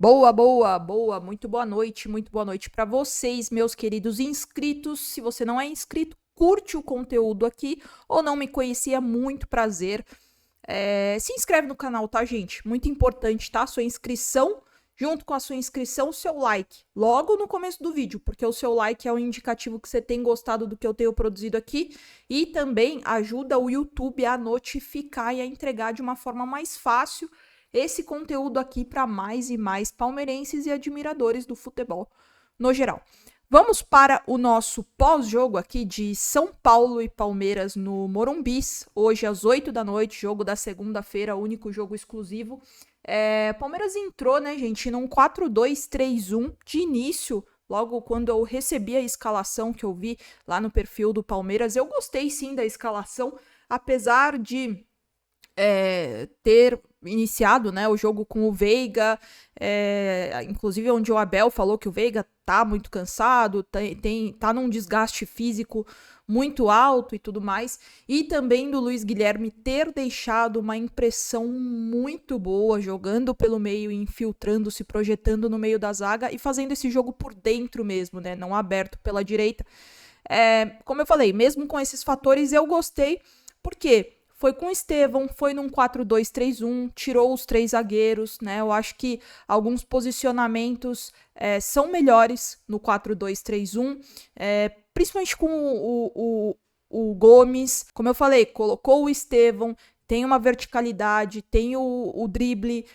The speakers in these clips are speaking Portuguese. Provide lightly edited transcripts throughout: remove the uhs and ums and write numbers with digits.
Muito boa noite para vocês, meus queridos inscritos. Se você não é inscrito, curte o conteúdo aqui ou não me conhecia, muito prazer. Se inscreve no canal, tá, gente? Muito importante, tá? Sua inscrição, junto com a sua inscrição, o seu like, logo no começo do vídeo, porque o seu like é um indicativo que você tem gostado do que eu tenho produzido aqui e também ajuda o YouTube a notificar e a entregar de uma forma mais fácil esse conteúdo aqui para mais e mais palmeirenses e admiradores do futebol no geral. Vamos para o nosso pós-jogo aqui de São Paulo e Palmeiras no Morumbis, hoje às 8 da noite, jogo da segunda-feira, único jogo exclusivo. Palmeiras entrou, né, gente, num 4-2-3-1 de início, logo quando eu recebi a escalação que eu vi lá no perfil do Palmeiras. Eu gostei sim da escalação, apesar de ter iniciado, né, o jogo com o Veiga, inclusive onde o Abel falou que o Veiga tá muito cansado, tá num desgaste físico muito alto e tudo mais, e também do Luiz Guilherme ter deixado uma impressão muito boa, jogando pelo meio, infiltrando-se, projetando no meio da zaga e fazendo esse jogo por dentro mesmo, né, não aberto pela direita. Como eu falei, mesmo com esses fatores eu gostei, porque foi com o Estevão, foi num 4-2-3-1, tirou os 3 zagueiros, né? Eu acho que alguns posicionamentos são melhores no 4-2-3-1, principalmente com o Gomes. Como eu falei, colocou o Estevão, tem uma verticalidade, tem o drible,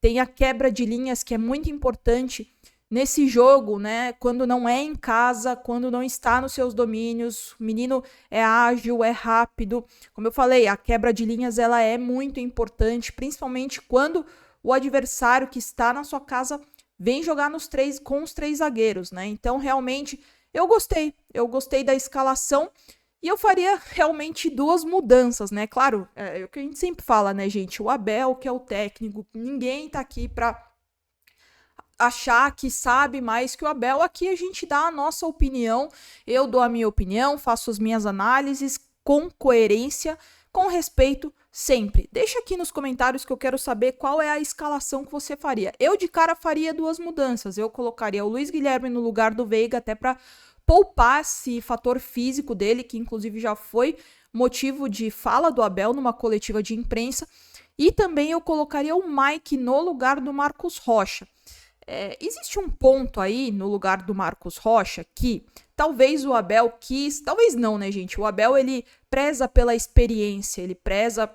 tem a quebra de linhas, que é muito importante nesse jogo, né, quando não é em casa, quando não está nos seus domínios. O menino é ágil, é rápido. Como eu falei, a quebra de linhas ela é muito importante, principalmente quando o adversário que está na sua casa vem jogar com os 3 zagueiros, né? Então, realmente, eu gostei da escalação e eu faria realmente 2 mudanças, né? Claro, é o que a gente sempre fala, né, gente? O Abel, que é o técnico, ninguém tá aqui pra achar que sabe mais que o Abel. Aqui a gente dá a nossa opinião, eu dou a minha opinião, faço as minhas análises com coerência, com respeito sempre. Deixa aqui nos comentários que eu quero saber qual é a escalação que você faria. Eu de cara faria 2 mudanças, eu colocaria o Luiz Guilherme no lugar do Veiga, até para poupar esse fator físico dele, que inclusive já foi motivo de fala do Abel numa coletiva de imprensa, e também eu colocaria o Mike no lugar do Marcos Rocha. Existe um ponto aí no lugar do Marcos Rocha que talvez o Abel quis, talvez não, né, gente? O Abel, ele preza pela experiência, ele preza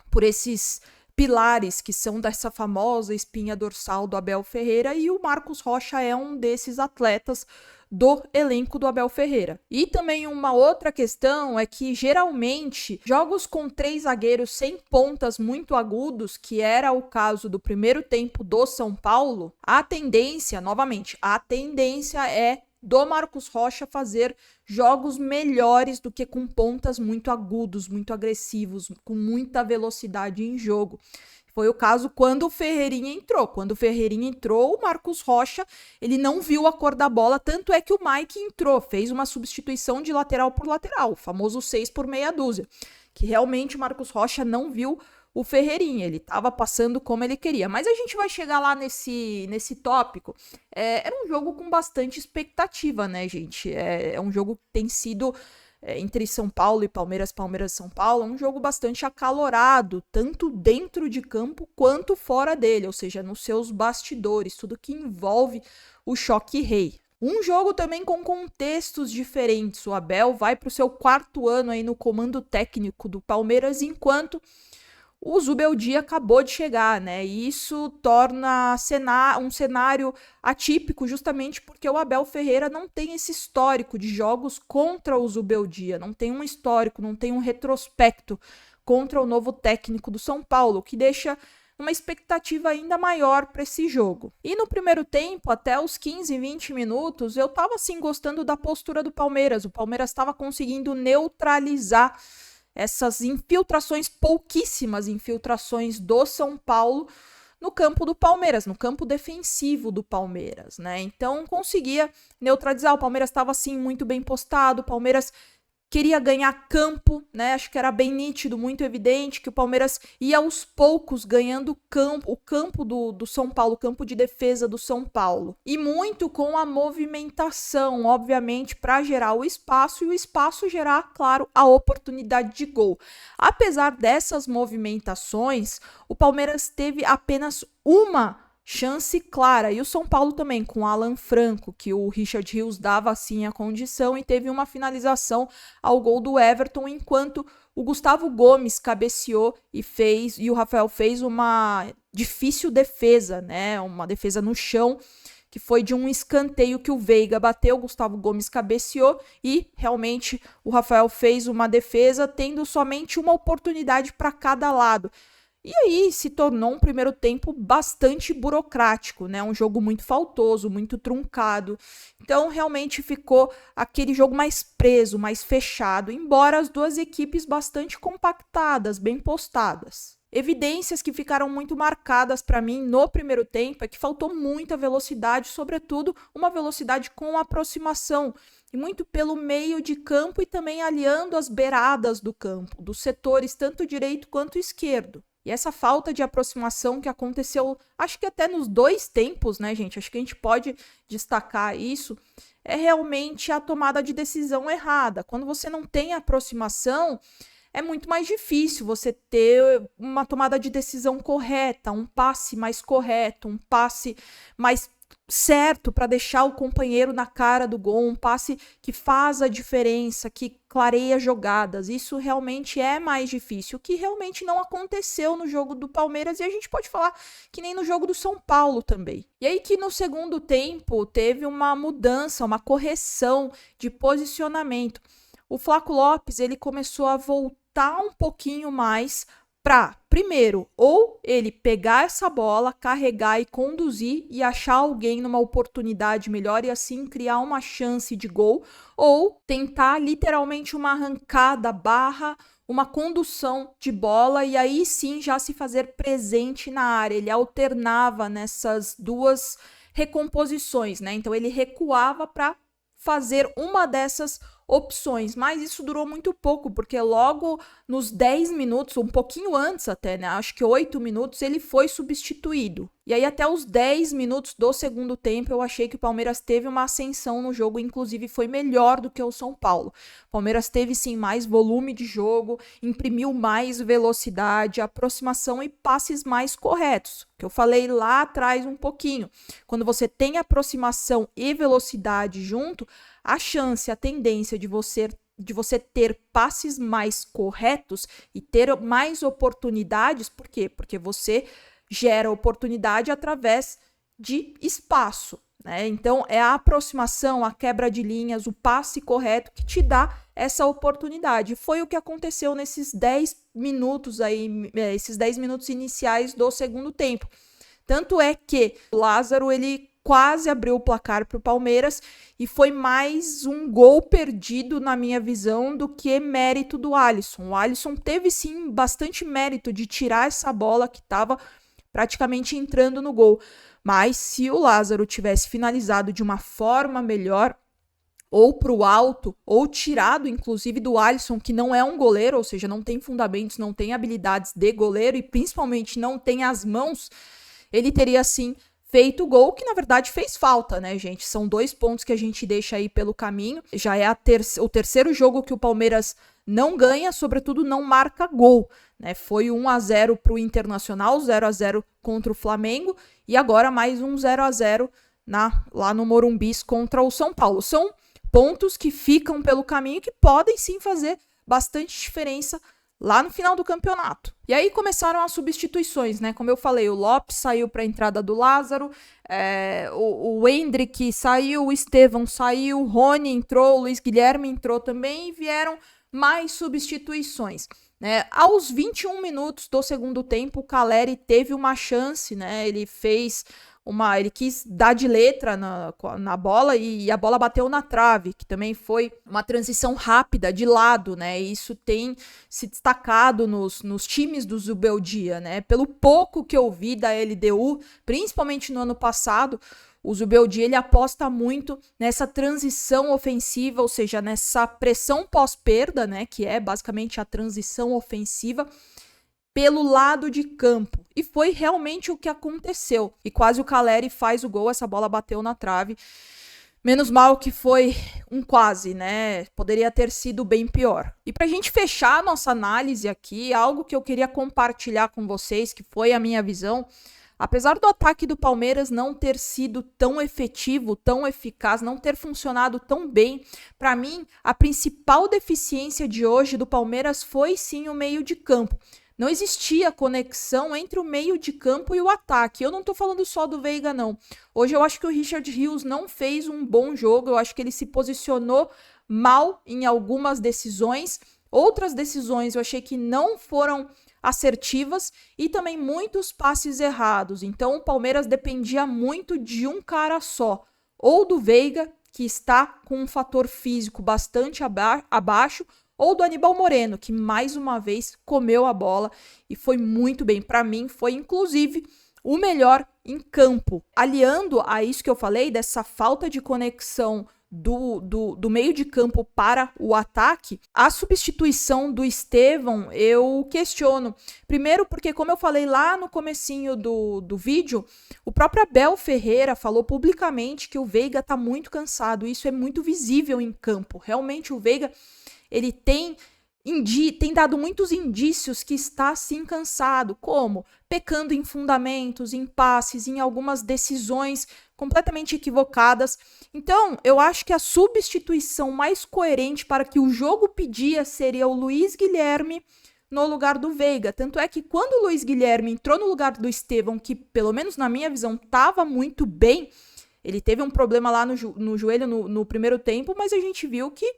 por esses pilares que são dessa famosa espinha dorsal do Abel Ferreira, e o Marcos Rocha é um desses atletas do elenco do Abel Ferreira. E também uma outra questão é que geralmente jogos com 3 zagueiros sem pontas muito agudos, que era o caso do primeiro tempo do São Paulo, a tendência é do Marcos Rocha fazer jogos melhores do que com pontas muito agudos, muito agressivos, com muita velocidade em jogo. Foi o caso quando o Ferreirinha entrou. Quando o Ferreirinha entrou, o Marcos Rocha, ele não viu a cor da bola, tanto é que o Mike entrou, fez uma substituição de lateral por lateral, o famoso 6 por meia dúzia, que realmente o Marcos Rocha não viu o Ferreirinha, ele estava passando como ele queria. Mas a gente vai chegar lá nesse tópico. Era um jogo com bastante expectativa, né, gente? É um jogo que tem sido entre São Paulo e Palmeiras, Palmeiras e São Paulo, é um jogo bastante acalorado, tanto dentro de campo quanto fora dele, ou seja, nos seus bastidores, tudo que envolve o choque rei. Um jogo também com contextos diferentes. O Abel vai para o seu 4º ano aí no comando técnico do Palmeiras, enquanto o Zubeldia acabou de chegar, né? E isso torna um cenário atípico, justamente porque o Abel Ferreira não tem esse histórico de jogos contra o Zubeldia, não tem um histórico, não tem um retrospecto contra o novo técnico do São Paulo, que deixa uma expectativa ainda maior para esse jogo. E no primeiro tempo, até os 15, 20 minutos, eu tava assim gostando da postura do Palmeiras. O Palmeiras estava conseguindo neutralizar essas infiltrações, pouquíssimas infiltrações do São Paulo no campo do Palmeiras, no campo defensivo do Palmeiras, né? Então conseguia neutralizar. O Palmeiras estava assim muito bem postado, o Palmeiras queria ganhar campo, né? Acho que era bem nítido, muito evidente que o Palmeiras ia aos poucos ganhando campo, o campo do São Paulo, o campo de defesa do São Paulo. E muito com a movimentação, obviamente, para gerar o espaço e o espaço gerar, claro, a oportunidade de gol. Apesar dessas movimentações, o Palmeiras teve apenas uma chance clara, e o São Paulo também, com Alan Franco, que o Richard Rios dava assim a condição, e teve uma finalização ao gol do Everton, enquanto o Gustavo Gomes cabeceou e o Rafael fez uma difícil defesa, né? Uma defesa no chão, que foi de um escanteio que o Veiga bateu, o Gustavo Gomes cabeceou e realmente o Rafael fez uma defesa tendo somente uma oportunidade para cada lado. E aí se tornou um primeiro tempo bastante burocrático, né? Um jogo muito faltoso, muito truncado. Então realmente ficou aquele jogo mais preso, mais fechado, embora as duas equipes bastante compactadas, bem postadas. Evidências que ficaram muito marcadas para mim no primeiro tempo é que faltou muita velocidade, sobretudo uma velocidade com aproximação, e muito pelo meio de campo e também aliando as beiradas do campo, dos setores tanto direito quanto esquerdo. E essa falta de aproximação que aconteceu, acho que até nos dois tempos, né, gente? Acho que a gente pode destacar isso. É realmente a tomada de decisão errada. Quando você não tem aproximação, é muito mais difícil você ter uma tomada de decisão correta, um passe mais correto, um passe mais certo para deixar o companheiro na cara do gol, um passe que faz a diferença, que clareia jogadas. Isso realmente é mais difícil, o que realmente não aconteceu no jogo do Palmeiras, e a gente pode falar que nem no jogo do São Paulo também. E aí que no segundo tempo teve uma mudança, uma correção de posicionamento. O Flaco Lopes, ele começou a voltar um pouquinho mais para, primeiro, ou ele pegar essa bola, carregar e conduzir e achar alguém numa oportunidade melhor e assim criar uma chance de gol, ou tentar literalmente uma arrancada barra, uma condução de bola e aí sim já se fazer presente na área. Ele alternava nessas duas recomposições, né? Então ele recuava para fazer uma dessas opções, mas isso durou muito pouco, porque logo nos 10 minutos, um pouquinho antes até, né, acho que 8 minutos, ele foi substituído. E aí até os 10 minutos do segundo tempo, eu achei que o Palmeiras teve uma ascensão no jogo, inclusive foi melhor do que o São Paulo. O Palmeiras teve sim mais volume de jogo, imprimiu mais velocidade, aproximação e passes mais corretos, que eu falei lá atrás um pouquinho. Quando você tem aproximação e velocidade junto, a chance, a tendência de você ter passes mais corretos e ter mais oportunidades, por quê? Porque você gera oportunidade através de espaço, né? Então, é a aproximação, a quebra de linhas, o passe correto que te dá essa oportunidade. Foi o que aconteceu nesses 10 minutos aí, esses 10 minutos iniciais do segundo tempo. Tanto é que o Lázaro, ele quase abriu o placar para o Palmeiras e foi mais um gol perdido, na minha visão, do que mérito do Alisson. O Alisson teve sim bastante mérito de tirar essa bola que estava praticamente entrando no gol, mas se o Lázaro tivesse finalizado de uma forma melhor, ou para o alto, ou tirado inclusive do Alisson, que não é um goleiro, ou seja, não tem fundamentos, não tem habilidades de goleiro e principalmente não tem as mãos, ele teria sim feito o gol, que na verdade fez falta, né, gente? São 2 pontos que a gente deixa aí pelo caminho. Já é o terceiro jogo que o Palmeiras não ganha, sobretudo não marca gol, né? Foi 1-0 para o Internacional, 0-0 contra o Flamengo e agora mais um 0-0 lá no Morumbi contra o São Paulo. São pontos que ficam pelo caminho que podem sim fazer bastante diferença lá no final do campeonato. E aí começaram as substituições, né? Como eu falei, o Lopes saiu para a entrada do Lázaro, o Endrick saiu, o Estevão saiu, o Rony entrou, o Luiz Guilherme entrou também e vieram mais substituições, né? Aos 21 minutos do segundo tempo, o Calleri teve uma chance, né? Ele quis dar de letra na bola e a bola bateu na trave, que também foi uma transição rápida de lado, né? E isso tem se destacado nos times do Zubeldia, né? Pelo pouco que eu vi da LDU, principalmente no ano passado, O Zubeldia, ele aposta muito nessa transição ofensiva, ou seja, nessa pressão pós-perda, né, que é basicamente a transição ofensiva, pelo lado de campo. E foi realmente o que aconteceu. E quase o Caleri faz o gol, essa bola bateu na trave. Menos mal que foi um quase, né? Poderia ter sido bem pior. E pra gente fechar a nossa análise aqui, algo que eu queria compartilhar com vocês, que foi a minha visão. Apesar do ataque do Palmeiras não ter sido tão efetivo, tão eficaz, não ter funcionado tão bem, para mim, a principal deficiência de hoje do Palmeiras foi sim o meio de campo. Não existia conexão entre o meio de campo e o ataque. Eu não tô falando só do Veiga, não. Hoje eu acho que o Richard Rios não fez um bom jogo. Eu acho que ele se posicionou mal em algumas decisões. Outras decisões eu achei que não foram assertivas e também muitos passes errados. Então o Palmeiras dependia muito de um cara só. Ou do Veiga, que está com um fator físico bastante abaixo, ou do Aníbal Moreno, que mais uma vez comeu a bola e foi muito bem. Para mim, foi inclusive o melhor em campo. Aliando a isso que eu falei, dessa falta de conexão do meio de campo para o ataque, a substituição do Estevão eu questiono. Primeiro porque, como eu falei lá no comecinho do vídeo, o próprio Abel Ferreira falou publicamente que o Veiga tá muito cansado. Isso é muito visível em campo. Realmente o Veiga, ele tem dado muitos indícios que está sim cansado, como pecando em fundamentos, em passes, em algumas decisões completamente equivocadas. Então, eu acho que a substituição mais coerente para que o jogo pedia seria o Luiz Guilherme no lugar do Veiga. Tanto é que quando o Luiz Guilherme entrou no lugar do Estevão, que pelo menos na minha visão estava muito bem, ele teve um problema lá no joelho no primeiro tempo, mas a gente viu que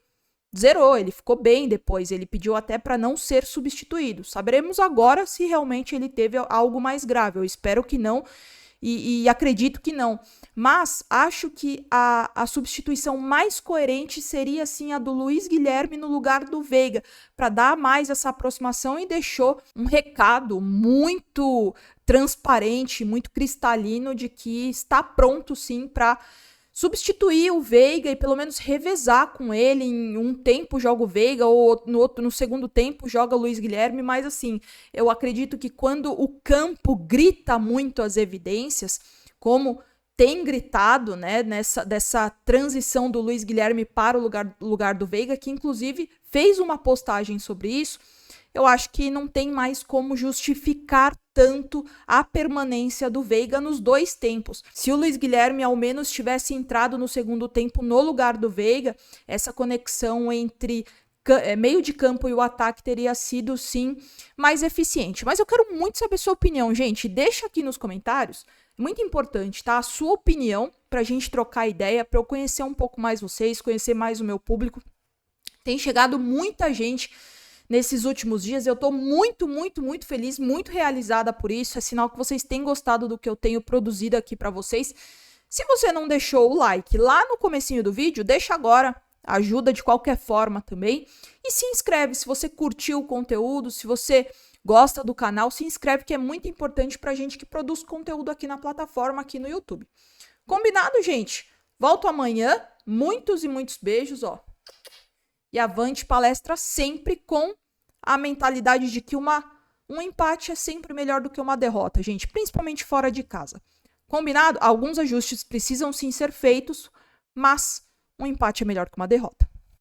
zerou, ele ficou bem depois, ele pediu até para não ser substituído. Saberemos agora se realmente ele teve algo mais grave, eu espero que não e acredito que não. Mas acho que a substituição mais coerente seria sim a do Luiz Guilherme no lugar do Veiga, para dar mais essa aproximação, e deixou um recado muito transparente, muito cristalino de que está pronto sim para substituir o Veiga e pelo menos revezar com ele. Em um tempo joga o Veiga, ou no segundo tempo joga o Luiz Guilherme, mas assim, eu acredito que quando o campo grita muito as evidências, como tem gritado, né, dessa transição do Luiz Guilherme para o lugar do Veiga, que inclusive fez uma postagem sobre isso, eu acho que não tem mais como justificar tanto a permanência do Veiga nos dois tempos. Se o Luiz Guilherme ao menos tivesse entrado no segundo tempo no lugar do Veiga, essa conexão entre meio de campo e o ataque teria sido, sim, mais eficiente. Mas eu quero muito saber sua opinião, gente. Deixa aqui nos comentários. É muito importante, tá? A sua opinião, pra gente trocar ideia, pra eu conhecer um pouco mais vocês, conhecer mais o meu público. Tem chegado muita gente nesses últimos dias, eu tô muito, muito, muito feliz, muito realizada por isso. É sinal que vocês têm gostado do que eu tenho produzido aqui pra vocês. Se você não deixou o like lá no comecinho do vídeo, deixa agora, ajuda de qualquer forma também. E se inscreve se você curtiu o conteúdo, se você gosta do canal, se inscreve, que é muito importante pra gente que produz conteúdo aqui na plataforma, aqui no YouTube. Combinado, gente? Volto amanhã, muitos e muitos beijos, ó. E avante palestra sempre com a mentalidade de que um empate é sempre melhor do que uma derrota, gente, principalmente fora de casa. Combinado? Alguns ajustes precisam sim ser feitos, mas um empate é melhor que uma derrota.